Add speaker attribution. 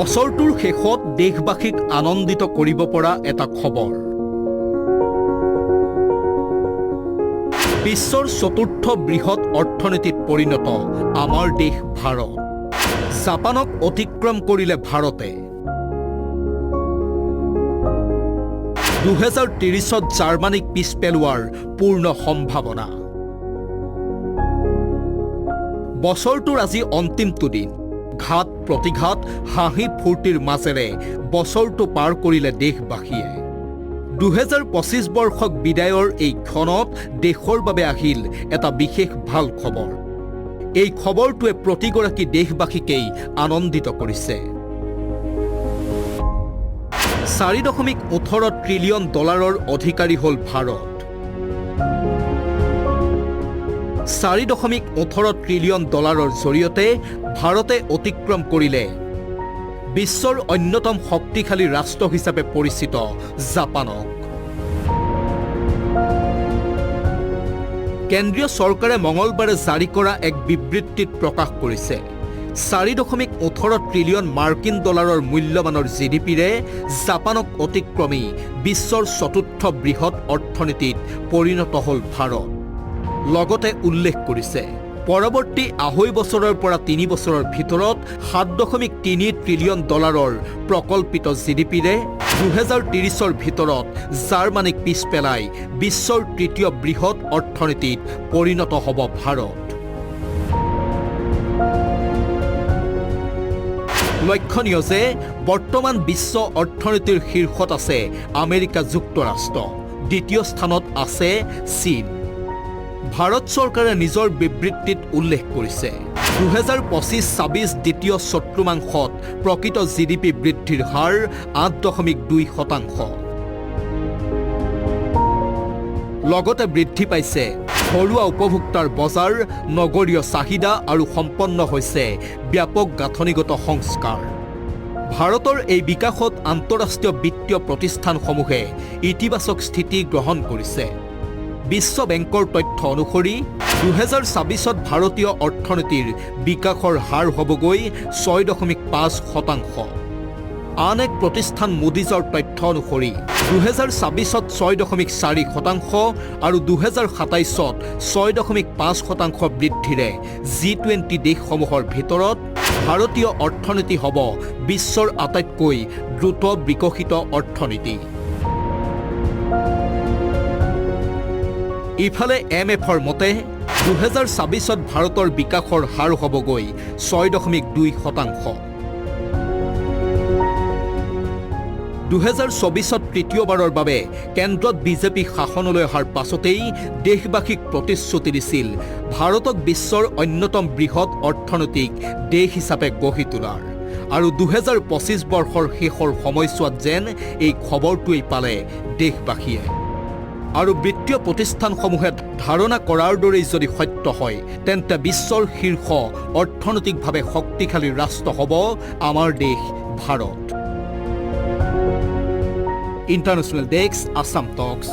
Speaker 1: বছৰটোৰ শেষত দেশবাসীক আনন্দিত কৰিব পৰা এটা খবৰ। বিশ্বৰ চতুৰ্থ বৃহৎ অৰ্থনীতিত পৰিণত আমাৰ দেশ ভাৰত। জাপানক অতিক্ৰম কৰিলে ভাৰতে। 2030ত জাৰ্মানীক পিছ পেলোৱাৰ পূৰ্ণ সম্ভাৱনা। বছৰটোৰ আজি অন্তিমটো দিন। ঘাত প্ৰতিঘাত হাঁহি ফূৰ্তিৰ মাজেৰে বছৰটো পাৰ কৰিলে দেশবাসীয়ে। 2025 বৰ্ষক বিদায়ৰ এই ক্ষণত দেশৰ বাবে আহিল এটা বিশেষ ভাল খবৰ। এই খবৰটোৱে প্ৰতিগৰাকী দেশবাসীকেই আনন্দিত কৰিছে। $4.18 ট্ৰিলিয়ন অধিকাৰী হ'ল ভাৰত। $4.18 ট্ৰিলিয়ন জৰিয়তে ভাৰতে অতিক্ৰম কৰিলে বিশ্বৰ অন্যতম শক্তিশালী ৰাষ্ট্ৰ হিচাপে পৰিচিত জাপানক। কেন্দ্ৰীয় চৰকাৰে মঙলবাৰে জাৰি কৰা এক বিবৃতিত প্ৰকাশ কৰিছে, $4.18 ট্ৰিলিয়ন মাৰ্কিন ডলাৰৰ মূল্যমানৰ জিডিপিৰে জাপানক অতিক্ৰমি বিশ্বৰ চতুৰ্থ বৃহৎ অৰ্থনীতিত পৰিণত হ'ল ভাৰত। লগতে উল্লেখ কৰিছে, পৰৱৰ্তী 2.5 বছৰৰ পৰা 3 বছৰৰ ভিতৰত $7.3 ট্ৰিলিয়ন প্ৰকল্পিত জিডিপিৰে 2030ৰ ভিতৰত জাৰ্মানীক পিছ পেলাই বিশ্বৰ তৃতীয় বৃহৎ অৰ্থনীতিত পৰিণত হ'ব ভাৰত। লক্ষণীয় যে বৰ্তমান বিশ্ব অৰ্থনীতিৰ শীৰ্ষত আছে আমেৰিকা যুক্তৰাষ্ট্ৰ, দ্বিতীয় স্থানত আছে চীন। ভাৰত চৰকাৰে নিজৰ বিবৃতিত উল্লেখ কৰিছে, 2025-26 দ্বিতীয় চতুৰ্মাংশত প্ৰকৃত জিডিপি বৃদ্ধিৰ হাৰ 8.2%। লগতে বৃদ্ধি পাইছে ঘৰুৱা উপভোক্তাৰ বজাৰ, নগৰীয় চাহিদা আৰু সম্পন্ন হৈছে ব্যাপক গাঁথনিগত সংস্কাৰ। ভাৰতৰ এই বিকাশত আন্তঃৰাষ্ট্ৰীয় বিত্তীয় প্ৰতিষ্ঠানসমূহে ইতিবাচক স্থিতি গ্ৰহণ কৰিছে। বিশ্ব বেংকৰ তথ্য অনুসৰি 2026ত ভাৰতীয় অৰ্থনীতিৰ বিকাশৰ হাৰ হ'বগৈ 6.5%। আন এক প্ৰতিষ্ঠান মুডিজৰ তথ্য অনুসৰি 2026ত 6.4% আৰু 2027ত 6.5% বৃদ্ধিৰে G20 দেশসমূহৰ ভিতৰত ভাৰতীয় অৰ্থনীতি হ'ব বিশ্বৰ আটাইতকৈ দ্ৰুত বিকশিত অৰ্থনীতি। ইফালে MFৰ মতে 2026ত ভাৰতৰ বিকাশৰ হাৰ হ'বগৈ 6.2%। 2024ত তৃতীয়বাৰৰ বাবে কেন্দ্ৰত বিজেপি শাসনলৈ অহাৰ পাছতেই দেশবাসীক প্ৰতিশ্ৰুতি দিছিল ভাৰতক বিশ্বৰ অন্যতম বৃহৎ অৰ্থনৈতিক দেশ হিচাপে গঢ়ি তোলাৰ। আৰু 2025 বৰ্ষৰ শেষৰ সময়ছোৱাত যেন এই খবৰটোৱেই পালে দেশবাসীয়ে। আৰু বিত্তীয় প্ৰতিষ্ঠানসমূহে ধাৰণা কৰাৰ দৰেই যদি সত্য হয়, তেন্তে বিশ্বৰ শীৰ্ষ অৰ্থনৈতিকভাৱে শক্তিশালী ৰাষ্ট্ৰ হ'ব আমাৰ দেশ ভাৰত। ইণ্টাৰনেশ্যনেল ডেস্ক, আছাম টক্স।